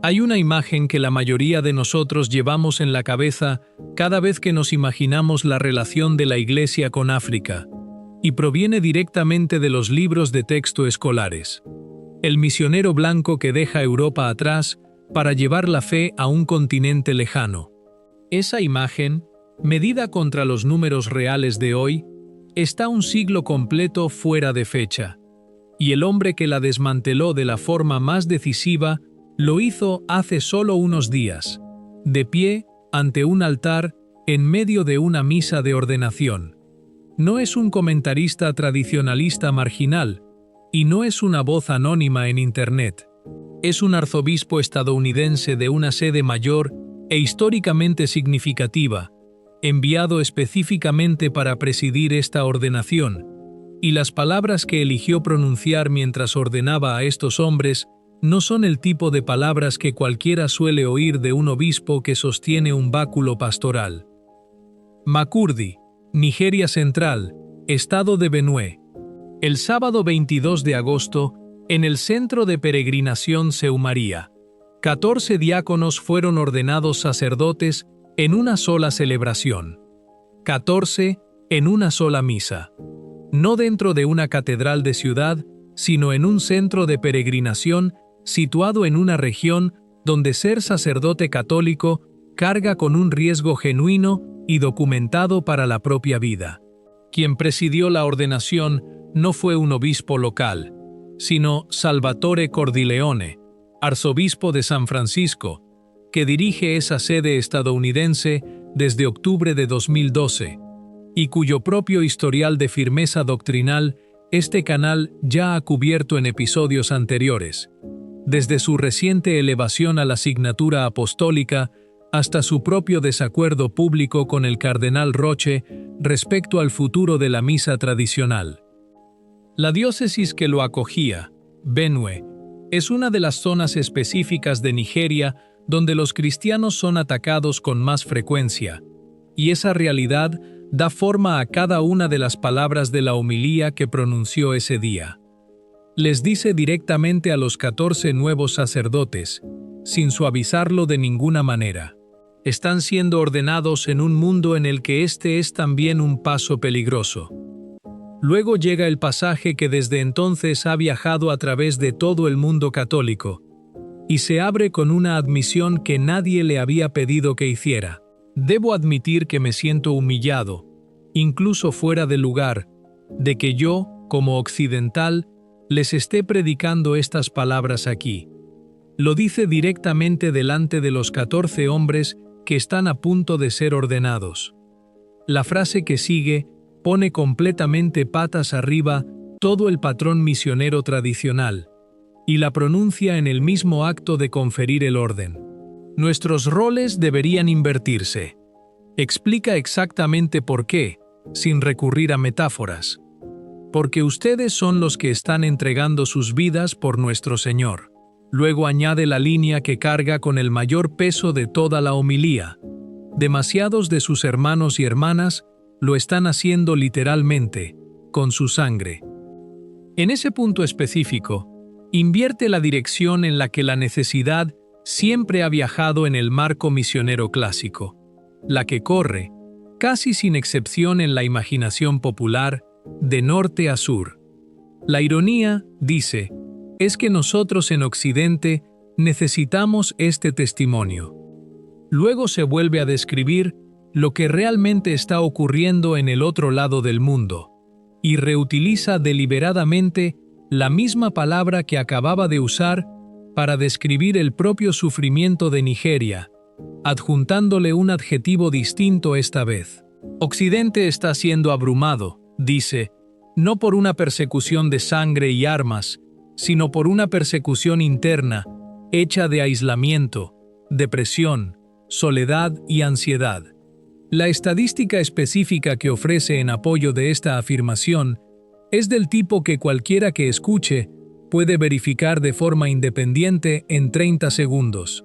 Hay una imagen que la mayoría de nosotros llevamos en la cabeza cada vez que nos imaginamos la relación de la Iglesia con África, y proviene directamente de los libros de texto escolares. El misionero blanco que deja Europa atrás para llevar la fe a un continente lejano. Esa imagen, medida contra los números reales de hoy, está un siglo completo fuera de fecha, y el hombre que la desmanteló de la forma más decisiva lo hizo hace solo unos días, de pie ante un altar en medio de una misa de ordenación. No es un comentarista tradicionalista marginal, y no es una voz anónima en Internet. Es un arzobispo estadounidense de una sede mayor e históricamente significativa, enviado específicamente para presidir esta ordenación, y las palabras que eligió pronunciar mientras ordenaba a estos hombres no son el tipo de palabras que cualquiera suele oír de un obispo que sostiene un báculo pastoral. Makurdi, Nigeria Central, Estado de Benue. El sábado 22 de agosto, en el centro de peregrinación Seumaría, 14 diáconos fueron ordenados sacerdotes en una sola celebración. 14 en una sola misa. No dentro de una catedral de ciudad, sino en un centro de peregrinación situado en una región donde ser sacerdote católico carga con un riesgo genuino y documentado para la propia vida. Quien presidió la ordenación no fue un obispo local, sino Salvatore Cordileone, arzobispo de San Francisco, que dirige esa sede estadounidense desde octubre de 2012, y cuyo propio historial de firmeza doctrinal este canal ya ha cubierto en episodios anteriores, desde su reciente elevación a la signatura apostólica hasta su propio desacuerdo público con el cardenal Roche respecto al futuro de la misa tradicional. La diócesis que lo acogía, Benue, es una de las zonas específicas de Nigeria donde los cristianos son atacados con más frecuencia, y esa realidad da forma a cada una de las palabras de la homilía que pronunció ese día. Les dice directamente a los 14 nuevos sacerdotes, sin suavizarlo de ninguna manera. Están siendo ordenados en un mundo en el que este es también un paso peligroso. Luego llega el pasaje que desde entonces ha viajado a través de todo el mundo católico, y se abre con una admisión que nadie le había pedido que hiciera. Debo admitir que me siento humillado, incluso fuera de lugar, de que yo, como occidental, les esté predicando estas palabras aquí. Lo dice directamente delante de los 14 hombres que están a punto de ser ordenados. La frase que sigue pone completamente patas arriba todo el patrón misionero tradicional, y la pronuncia en el mismo acto de conferir el orden. Nuestros roles deberían invertirse. Explica exactamente por qué, sin recurrir a metáforas. Porque ustedes son los que están entregando sus vidas por nuestro Señor. Luego añade la línea que carga con el mayor peso de toda la homilía. Demasiados de sus hermanos y hermanas lo están haciendo literalmente, con su sangre. En ese punto específico, invierte la dirección en la que la necesidad siempre ha viajado en el marco misionero clásico, la que corre, casi sin excepción en la imaginación popular, de norte a sur. La ironía, dice, es que nosotros en Occidente necesitamos este testimonio. Luego se vuelve a describir lo que realmente está ocurriendo en el otro lado del mundo, y reutiliza deliberadamente la misma palabra que acababa de usar para describir el propio sufrimiento de Nigeria, adjuntándole un adjetivo distinto esta vez. Occidente está siendo abrumado, dice, no por una persecución de sangre y armas, sino por una persecución interna, hecha de aislamiento, depresión, soledad y ansiedad. La estadística específica que ofrece en apoyo de esta afirmación es del tipo que cualquiera que escuche puede verificar de forma independiente en 30 segundos.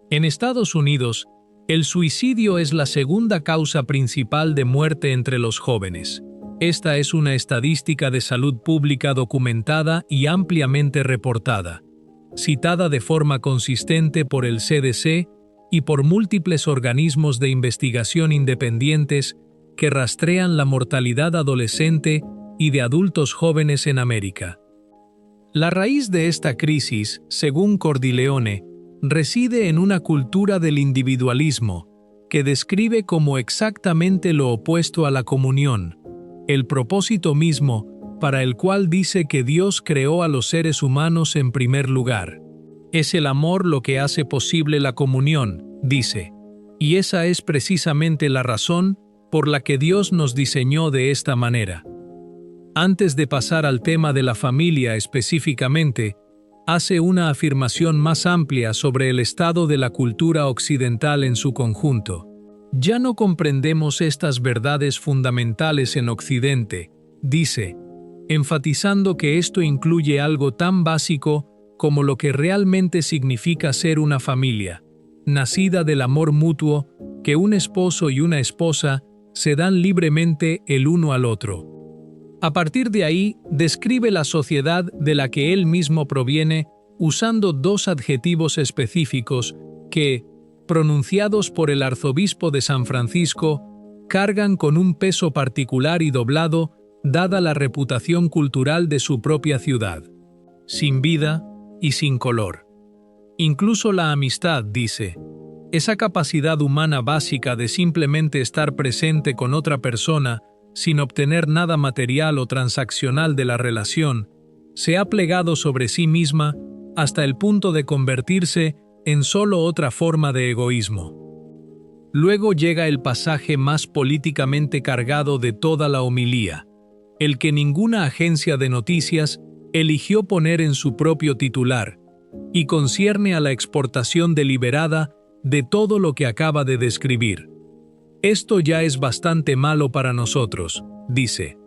En Estados Unidos, el suicidio es la segunda causa principal de muerte entre los jóvenes. Esta es una estadística de salud pública documentada y ampliamente reportada. citada de forma consistente por el CDC y por múltiples organismos de investigación independientes que rastrean la mortalidad adolescente y de adultos jóvenes en América. La raíz de esta crisis, según Cordileone, reside en una cultura del individualismo, que describe como exactamente lo opuesto a la comunión, el propósito mismo para el cual dice que Dios creó a los seres humanos en primer lugar. Es el amor lo que hace posible la comunión, dice, y esa es precisamente la razón por la que Dios nos diseñó de esta manera. Antes de pasar al tema de la familia específicamente, hace una afirmación más amplia sobre el estado de la cultura occidental en su conjunto. Ya no comprendemos estas verdades fundamentales en Occidente, dice, enfatizando que esto incluye algo tan básico como lo que realmente significa ser una familia, nacida del amor mutuo, que un esposo y una esposa se dan libremente el uno al otro. A partir de ahí, describe la sociedad de la que él mismo proviene usando dos adjetivos específicos que, pronunciados por el arzobispo de San Francisco, cargan con un peso particular y doblado dada la reputación cultural de su propia ciudad: sin vida y sin color. Incluso la amistad, dice, esa capacidad humana básica de simplemente estar presente con otra persona sin obtener nada material o transaccional de la relación, se ha plegado sobre sí misma hasta el punto de convertirse en solo otra forma de egoísmo. Luego llega el pasaje más políticamente cargado de toda la homilía, el que ninguna agencia de noticias eligió poner en su propio titular, y concierne a la exportación deliberada de todo lo que acaba de describir. Esto ya es bastante malo para nosotros, dice.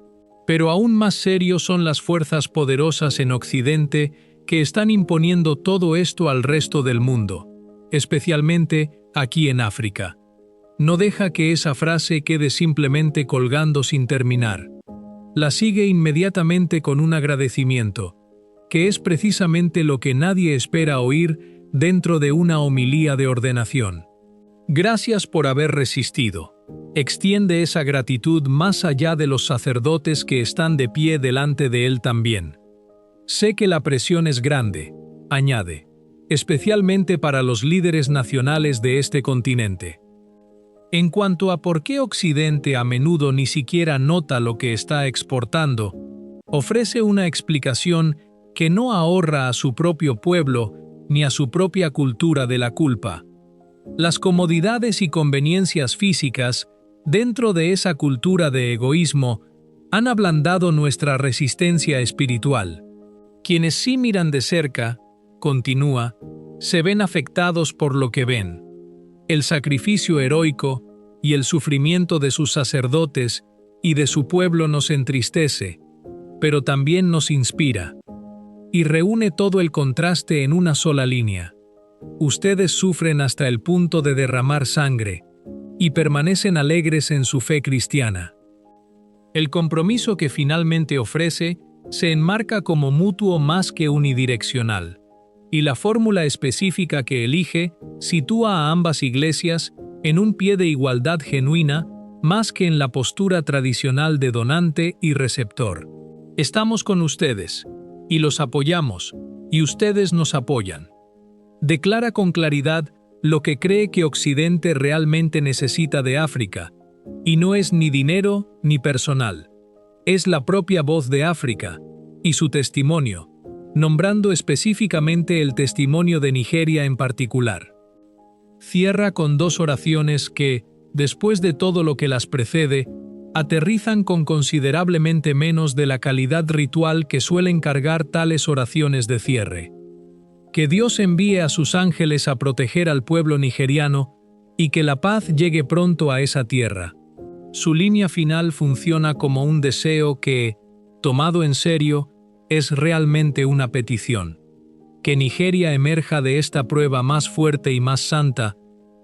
Pero aún más serios son las fuerzas poderosas en Occidente que están imponiendo todo esto al resto del mundo, especialmente aquí en África. No deja que esa frase quede simplemente colgando sin terminar. La sigue inmediatamente con un agradecimiento, que es precisamente lo que nadie espera oír dentro de una homilía de ordenación. Gracias por haber resistido. Extiende esa gratitud más allá de los sacerdotes que están de pie delante de él también. Sé que la presión es grande, añade, especialmente para los líderes nacionales de este continente. En cuanto a por qué Occidente a menudo ni siquiera nota lo que está exportando, ofrece una explicación que no ahorra a su propio pueblo ni a su propia cultura de la culpa. Las comodidades y conveniencias físicas, dentro de esa cultura de egoísmo, han ablandado nuestra resistencia espiritual. Quienes sí miran de cerca, continúa, se ven afectados por lo que ven. El sacrificio heroico y el sufrimiento de sus sacerdotes y de su pueblo nos entristece, pero también nos inspira, y reúne todo el contraste en una sola línea. Ustedes sufren hasta el punto de derramar sangre y permanecen alegres en su fe cristiana. El compromiso que finalmente ofrece se enmarca como mutuo más que unidireccional, y la fórmula específica que elige sitúa a ambas iglesias en un pie de igualdad genuina más que en la postura tradicional de donante y receptor. Estamos con ustedes, y los apoyamos, y ustedes nos apoyan. Declara con claridad lo que cree que Occidente realmente necesita de África, y no es ni dinero ni personal. Es la propia voz de África y su testimonio, nombrando específicamente el testimonio de Nigeria en particular. Cierra con dos oraciones que, después de todo lo que las precede, aterrizan con considerablemente menos de la calidad ritual que suelen cargar tales oraciones de cierre. Que Dios envíe a sus ángeles a proteger al pueblo nigeriano y que la paz llegue pronto a esa tierra. Su línea final funciona como un deseo que, tomado en serio, es realmente una petición. Que Nigeria emerja de esta prueba más fuerte y más santa,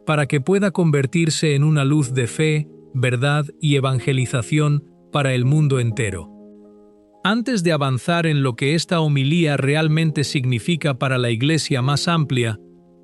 para que pueda convertirse en una luz de fe, verdad y evangelización para el mundo entero. Antes de avanzar en lo que esta homilía realmente significa para la Iglesia más amplia,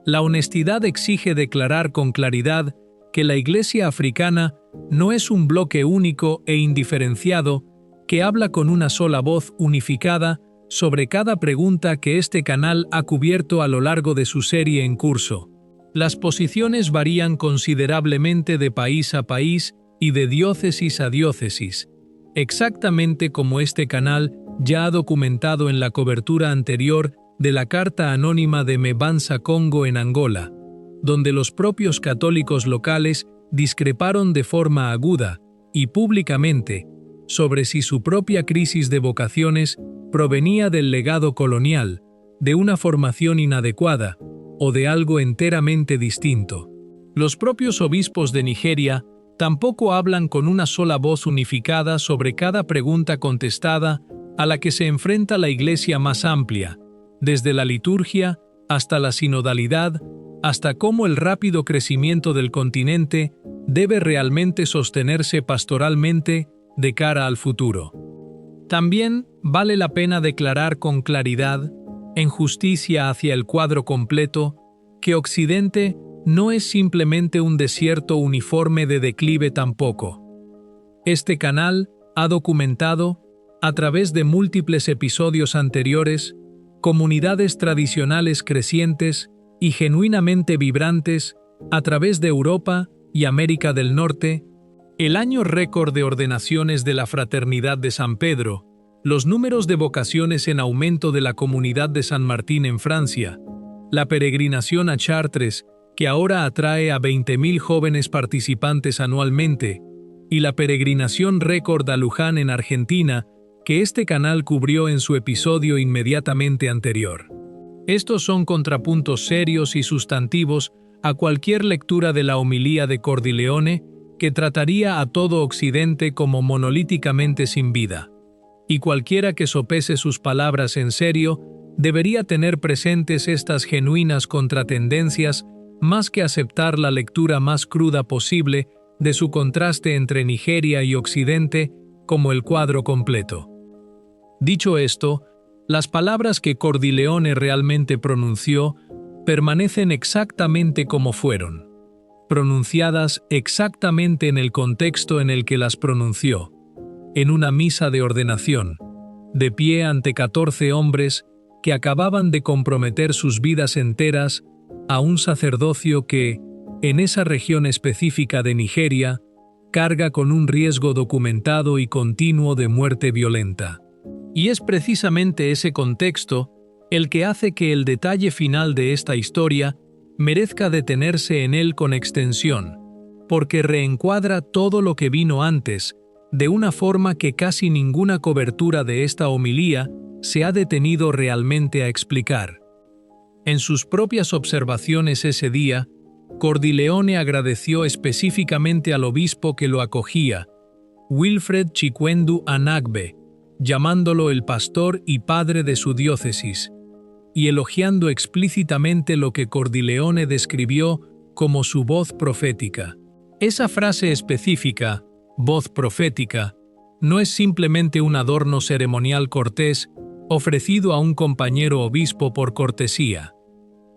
la honestidad exige declarar con claridad que la Iglesia africana no es un bloque único e indiferenciado que habla con una sola voz unificada sobre cada pregunta que este canal ha cubierto a lo largo de su serie en curso. Las posiciones varían considerablemente de país a país y de diócesis a diócesis, exactamente como este canal ya ha documentado en la cobertura anterior de la Carta Anónima de Mbanza Congo en Angola, donde los propios católicos locales discreparon de forma aguda y públicamente sobre si su propia crisis de vocaciones provenía del legado colonial, de una formación inadecuada o de algo enteramente distinto. Los propios obispos de Nigeria tampoco hablan con una sola voz unificada sobre cada pregunta contestada a la que se enfrenta la Iglesia más amplia, desde la liturgia hasta la sinodalidad, hasta cómo el rápido crecimiento del continente debe realmente sostenerse pastoralmente de cara al futuro. También vale la pena declarar con claridad, en justicia hacia el cuadro completo, que Occidente no es simplemente un desierto uniforme de declive tampoco. Este canal ha documentado, a través de múltiples episodios anteriores, comunidades tradicionales crecientes y genuinamente vibrantes a través de Europa y América del Norte, el año récord de ordenaciones de la Fraternidad de San Pedro, los números de vocaciones en aumento de la Comunidad de San Martín en Francia, la peregrinación a Chartres, que ahora atrae a 20.000 jóvenes participantes anualmente, y la peregrinación récord a Luján en Argentina, que este canal cubrió en su episodio inmediatamente anterior. Estos son contrapuntos serios y sustantivos a cualquier lectura de la homilía de Cordileone que trataría a todo Occidente como monolíticamente sin vida. Y cualquiera que sopese sus palabras en serio debería tener presentes estas genuinas contratendencias más que aceptar la lectura más cruda posible de su contraste entre Nigeria y Occidente como el cuadro completo. Dicho esto, las palabras que Cordileone realmente pronunció permanecen exactamente como fueron, pronunciadas exactamente en el contexto en el que las pronunció, en una misa de ordenación, de pie ante 14 hombres que acababan de comprometer sus vidas enteras a un sacerdocio que, en esa región específica de Nigeria, carga con un riesgo documentado y continuo de muerte violenta. Y es precisamente ese contexto el que hace que el detalle final de esta historia merezca detenerse en él con extensión, porque reencuadra todo lo que vino antes, de una forma que casi ninguna cobertura de esta homilía se ha detenido realmente a explicar. En sus propias observaciones ese día, Cordileone agradeció específicamente al obispo que lo acogía, Wilfred Chikwendu Anagbe, llamándolo el pastor y padre de su diócesis, y elogiando explícitamente lo que Cordileone describió como su voz profética. Esa frase específica, voz profética, no es simplemente un adorno ceremonial cortés ofrecido a un compañero obispo por cortesía.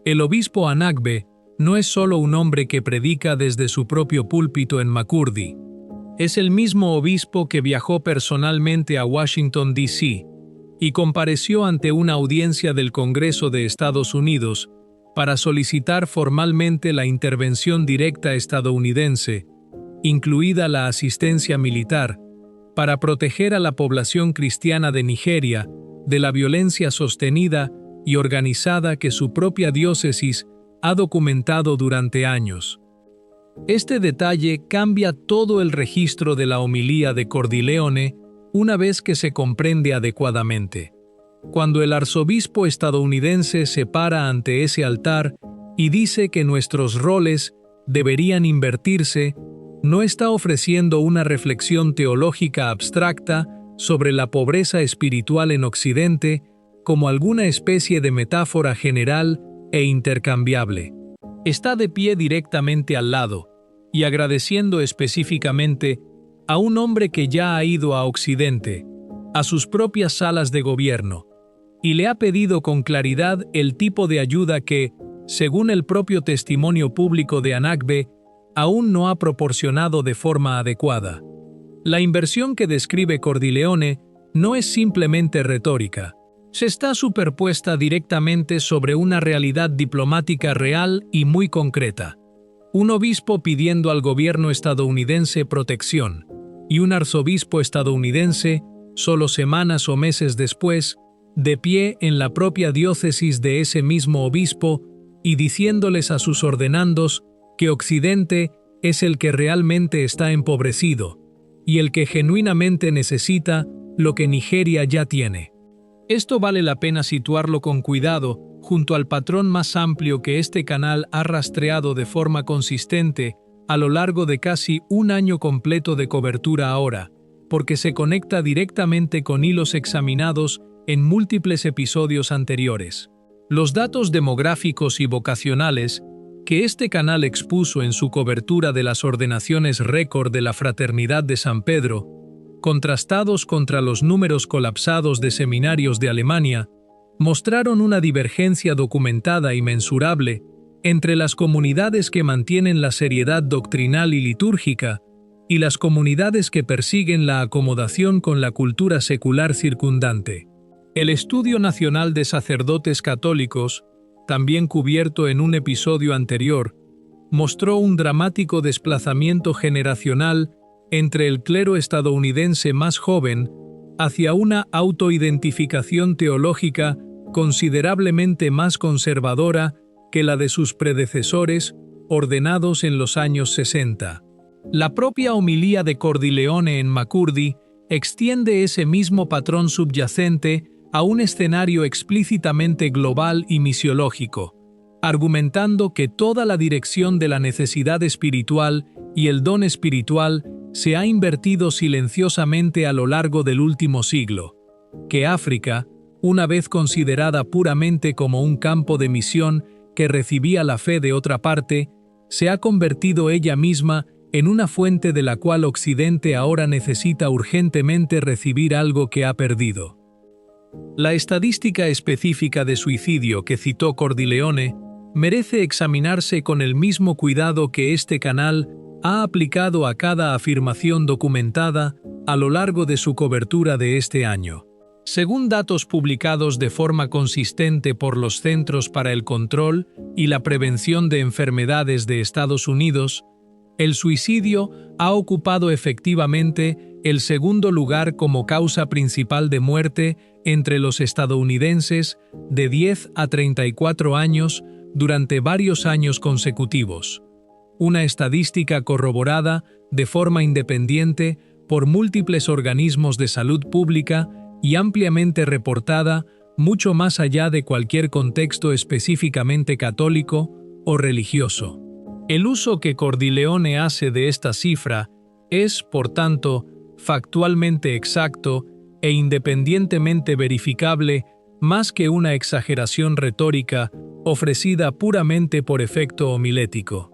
El obispo Anagbe no es solo un hombre que predica desde su propio púlpito en Makurdi. Es el mismo obispo que viajó personalmente a Washington, D.C., y compareció ante una audiencia del Congreso de Estados Unidos para solicitar formalmente la intervención directa estadounidense, incluida la asistencia militar, para proteger a la población cristiana de Nigeria de la violencia sostenida y organizada que su propia diócesis ha documentado durante años. Este detalle cambia todo el registro de la homilía de Cordileone una vez que se comprende adecuadamente. Cuando el arzobispo estadounidense se para ante ese altar y dice que nuestros roles deberían invertirse, no está ofreciendo una reflexión teológica abstracta sobre la pobreza espiritual en Occidente como alguna especie de metáfora general e intercambiable. Está de pie directamente al lado y agradeciendo específicamente a un hombre que ya ha ido a Occidente, a sus propias salas de gobierno, y le ha pedido con claridad el tipo de ayuda que, según el propio testimonio público de Anagbe, aún no ha proporcionado de forma adecuada. La inversión que describe Cordileone no es simplemente retórica. Se está superpuesta directamente sobre una realidad diplomática real y muy concreta. Un obispo pidiendo al gobierno estadounidense protección, y un arzobispo estadounidense, solo semanas o meses después, de pie en la propia diócesis de ese mismo obispo y diciéndoles a sus ordenandos que Occidente es el que realmente está empobrecido y el que genuinamente necesita lo que Nigeria ya tiene. Esto vale la pena situarlo con cuidado junto al patrón más amplio que este canal ha rastreado de forma consistente a lo largo de casi un año completo de cobertura ahora, porque se conecta directamente con hilos examinados en múltiples episodios anteriores. Los datos demográficos y vocacionales que este canal expuso en su cobertura de las ordenaciones récord de la Fraternidad de San Pedro, contrastados contra los números colapsados de seminarios de Alemania, mostraron una divergencia documentada y mensurable entre las comunidades que mantienen la seriedad doctrinal y litúrgica y las comunidades que persiguen la acomodación con la cultura secular circundante. El Estudio Nacional de Sacerdotes Católicos, también cubierto en un episodio anterior, mostró un dramático desplazamiento generacional entre el clero estadounidense más joven hacia una autoidentificación teológica considerablemente más conservadora que la de sus predecesores, ordenados en los años 60. La propia homilía de Cordileone en Makurdi extiende ese mismo patrón subyacente a un escenario explícitamente global y misiológico, argumentando que toda la dirección de la necesidad espiritual y el don espiritual se ha invertido silenciosamente a lo largo del último siglo, que África, una vez considerada puramente como un campo de misión que recibía la fe de otra parte, se ha convertido ella misma en una fuente de la cual Occidente ahora necesita urgentemente recibir algo que ha perdido. La estadística específica de suicidio que citó Cordileone merece examinarse con el mismo cuidado que este canal ha aplicado a cada afirmación documentada a lo largo de su cobertura de este año. Según datos publicados de forma consistente por los Centros para el Control y la Prevención de Enfermedades de Estados Unidos, el suicidio ha ocupado efectivamente el segundo lugar como causa principal de muerte entre los estadounidenses de 10 a 34 años durante varios años consecutivos. Una estadística corroborada de forma independiente por múltiples organismos de salud pública y ampliamente reportada mucho más allá de cualquier contexto específicamente católico o religioso. El uso que Cordileone hace de esta cifra es, por tanto, factualmente exacto e independientemente verificable más que una exageración retórica ofrecida puramente por efecto homilético.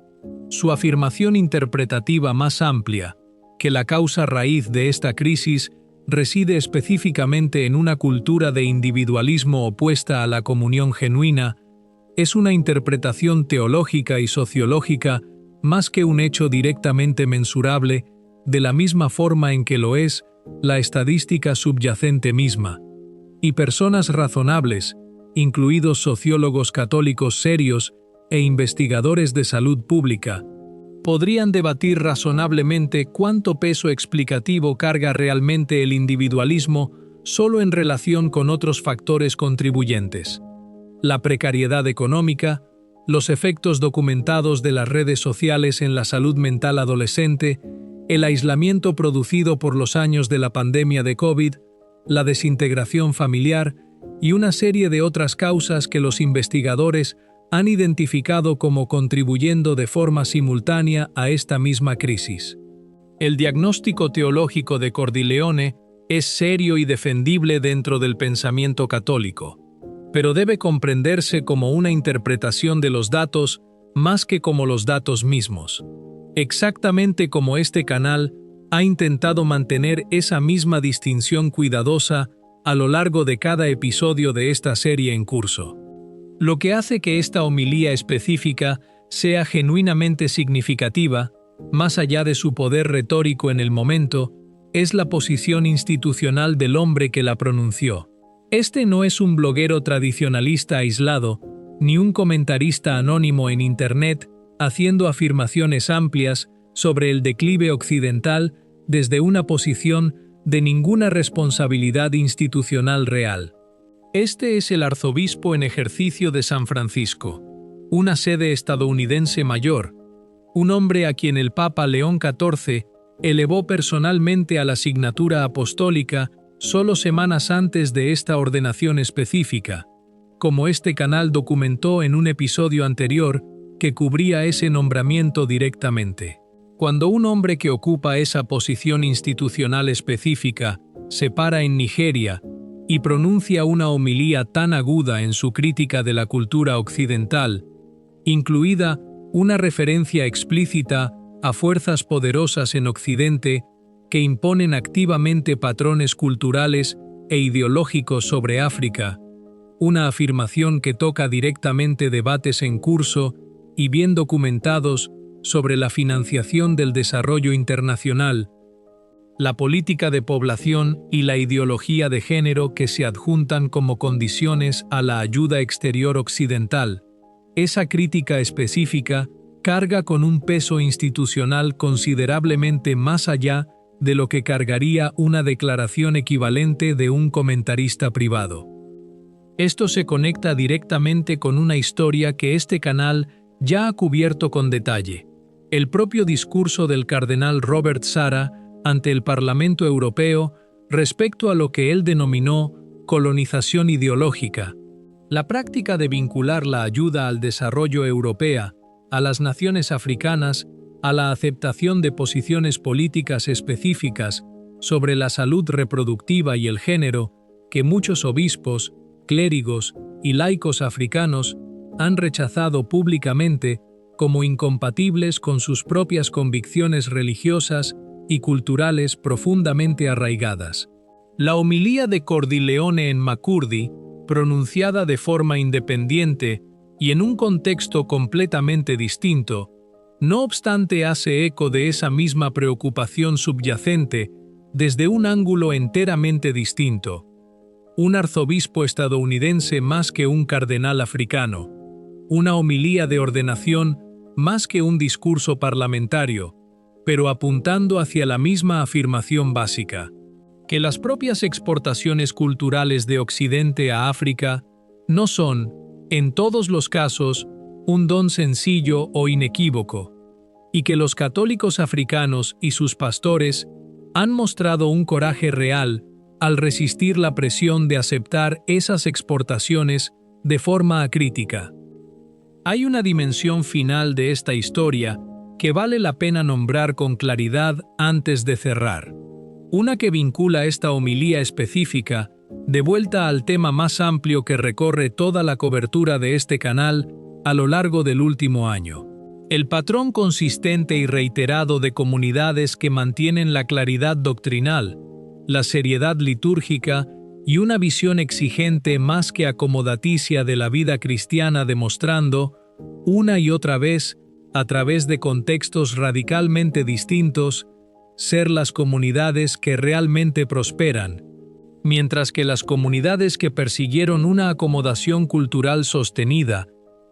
Su afirmación interpretativa más amplia, que la causa raíz de esta crisis reside específicamente en una cultura de individualismo opuesta a la comunión genuina, es una interpretación teológica y sociológica más que un hecho directamente mensurable, de la misma forma en que lo es la estadística subyacente misma. Y personas razonables, incluidos sociólogos católicos serios e investigadores de salud pública, podrían debatir razonablemente cuánto peso explicativo carga realmente el individualismo solo en relación con otros factores contribuyentes. La precariedad económica, los efectos documentados de las redes sociales en la salud mental adolescente, el aislamiento producido por los años de la pandemia de COVID, la desintegración familiar y una serie de otras causas que los investigadores han identificado como contribuyendo de forma simultánea a esta misma crisis. El diagnóstico teológico de Cordileone es serio y defendible dentro del pensamiento católico, pero debe comprenderse como una interpretación de los datos más que como los datos mismos. Exactamente como este canal ha intentado mantener esa misma distinción cuidadosa a lo largo de cada episodio de esta serie en curso. Lo que hace que esta homilía específica sea genuinamente significativa, más allá de su poder retórico en el momento, es la posición institucional del hombre que la pronunció. Este no es un bloguero tradicionalista aislado, ni un comentarista anónimo en Internet haciendo afirmaciones amplias sobre el declive occidental desde una posición de ninguna responsabilidad institucional real. Este es el arzobispo en ejercicio de San Francisco, una sede estadounidense mayor, un hombre a quien el Papa León XIV elevó personalmente a la signatura apostólica solo semanas antes de esta ordenación específica, como este canal documentó en un episodio anterior que cubría ese nombramiento directamente. Cuando un hombre que ocupa esa posición institucional específica se para en Nigeria y pronuncia una homilía tan aguda en su crítica de la cultura occidental, incluida una referencia explícita a fuerzas poderosas en Occidente que imponen activamente patrones culturales e ideológicos sobre África, una afirmación que toca directamente debates en curso y bien documentados sobre la financiación del desarrollo internacional, la política de población y la ideología de género que se adjuntan como condiciones a la ayuda exterior occidental. Esa crítica específica carga con un peso institucional considerablemente más allá de lo que cargaría una declaración equivalente de un comentarista privado. Esto se conecta directamente con una historia que este canal ya ha cubierto con detalle: el propio discurso del cardenal Robert Sarah ante el Parlamento Europeo respecto a lo que él denominó colonización ideológica, la práctica de vincular la ayuda al desarrollo europea a las naciones africanas a la aceptación de posiciones políticas específicas sobre la salud reproductiva y el género que muchos obispos, clérigos y laicos africanos han rechazado públicamente como incompatibles con sus propias convicciones religiosas y culturales profundamente arraigadas. La homilía de Cordileone en Makurdi, pronunciada de forma independiente y en un contexto completamente distinto, no obstante hace eco de esa misma preocupación subyacente desde un ángulo enteramente distinto. Un arzobispo estadounidense más que un cardenal africano, una homilía de ordenación más que un discurso parlamentario, pero apuntando hacia la misma afirmación básica, que las propias exportaciones culturales de Occidente a África no son, en todos los casos, un don sencillo o inequívoco, y que los católicos africanos y sus pastores han mostrado un coraje real al resistir la presión de aceptar esas exportaciones de forma acrítica. Hay una dimensión final de esta historia que vale la pena nombrar con claridad antes de cerrar, una que vincula esta homilía específica de vuelta al tema más amplio que recorre toda la cobertura de este canal a lo largo del último año. El patrón consistente y reiterado de comunidades que mantienen la claridad doctrinal, la seriedad litúrgica y una visión exigente más que acomodaticia de la vida cristiana, demostrando, una y otra vez, a través de contextos radicalmente distintos, ser las comunidades que realmente prosperan, mientras que las comunidades que persiguieron una acomodación cultural sostenida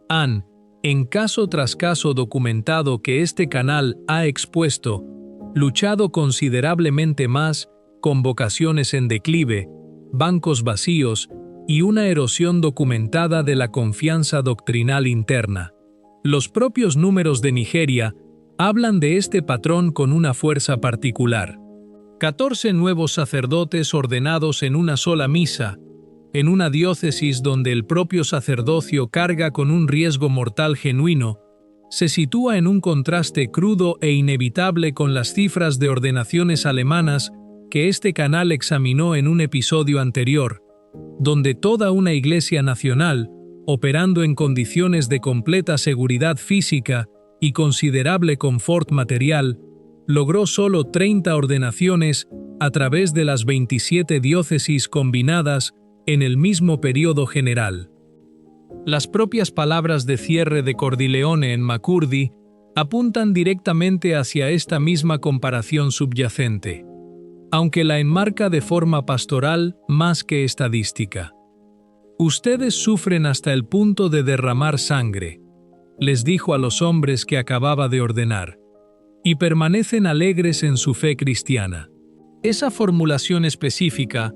han, en caso tras caso documentado que este canal ha expuesto, luchado considerablemente más con vocaciones en declive, bancos vacíos y una erosión documentada de la confianza doctrinal interna. Los propios números de Nigeria hablan de este patrón con una fuerza particular. 14 nuevos sacerdotes ordenados en una sola misa, en una diócesis donde el propio sacerdocio carga con un riesgo mortal genuino, se sitúa en un contraste crudo e inevitable con las cifras de ordenaciones alemanas que este canal examinó en un episodio anterior, donde toda una iglesia nacional, operando en condiciones de completa seguridad física y considerable confort material, logró solo 30 ordenaciones a través de las 27 diócesis combinadas en el mismo periodo general. Las propias palabras de cierre de Cordileone en Makurdi apuntan directamente hacia esta misma comparación subyacente, aunque la enmarca de forma pastoral más que estadística. «Ustedes sufren hasta el punto de derramar sangre», les dijo a los hombres que acababa de ordenar, «y permanecen alegres en su fe cristiana». Esa formulación específica,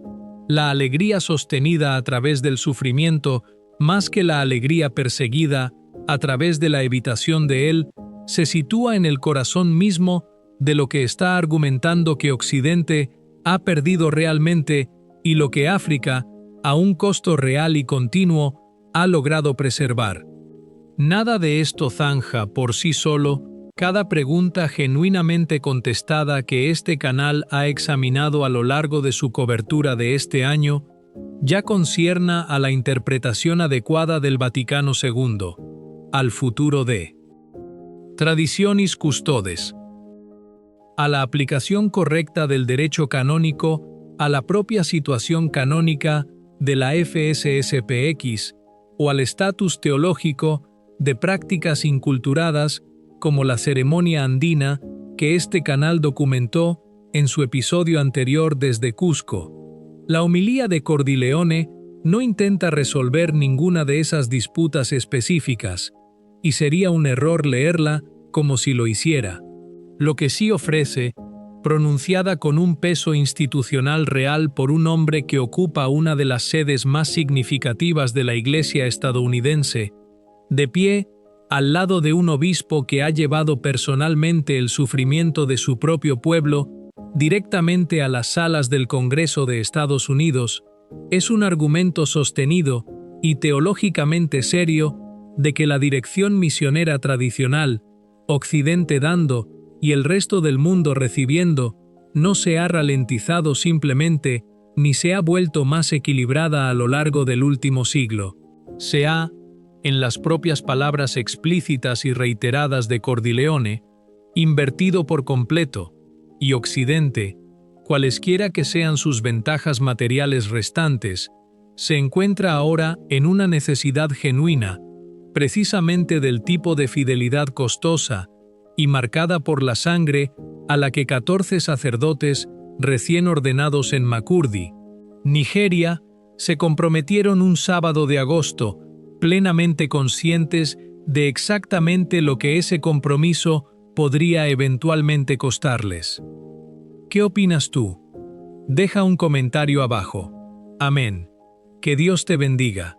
la alegría sostenida a través del sufrimiento más que la alegría perseguida a través de la evitación de él, se sitúa en el corazón mismo de lo que está argumentando que Occidente ha perdido realmente y lo que África, a un costo real y continuo, ha logrado preservar. Nada de esto zanja por sí solo cada pregunta genuinamente contestada que este canal ha examinado a lo largo de su cobertura de este año, ya concierna a la interpretación adecuada del Vaticano II, al futuro de Traditionis Custodes, a la aplicación correcta del derecho canónico a la propia situación canónica de la FSSPX o al estatus teológico de prácticas inculturadas como la ceremonia andina que este canal documentó en su episodio anterior desde Cusco. La homilía de Cordileone no intenta resolver ninguna de esas disputas específicas, y sería un error leerla como si lo hiciera. Lo que sí ofrece, pronunciada con un peso institucional real por un hombre que ocupa una de las sedes más significativas de la Iglesia estadounidense, de pie al lado de un obispo que ha llevado personalmente el sufrimiento de su propio pueblo directamente a las salas del Congreso de Estados Unidos, es un argumento sostenido y teológicamente serio de que la dirección misionera tradicional, Occidente dando y el resto del mundo recibiendo, no se ha ralentizado simplemente ni se ha vuelto más equilibrada a lo largo del último siglo. Se ha, en las propias palabras explícitas y reiteradas de Cordileone, invertido por completo, y Occidente, cualesquiera que sean sus ventajas materiales restantes, se encuentra ahora en una necesidad genuina, precisamente del tipo de fidelidad costosa y marcada por la sangre a la que 14 sacerdotes recién ordenados en Makurdi, Nigeria, se comprometieron un sábado de agosto, plenamente conscientes de exactamente lo que ese compromiso podría eventualmente costarles. ¿Qué opinas tú? Deja un comentario abajo. Amén. Que Dios te bendiga.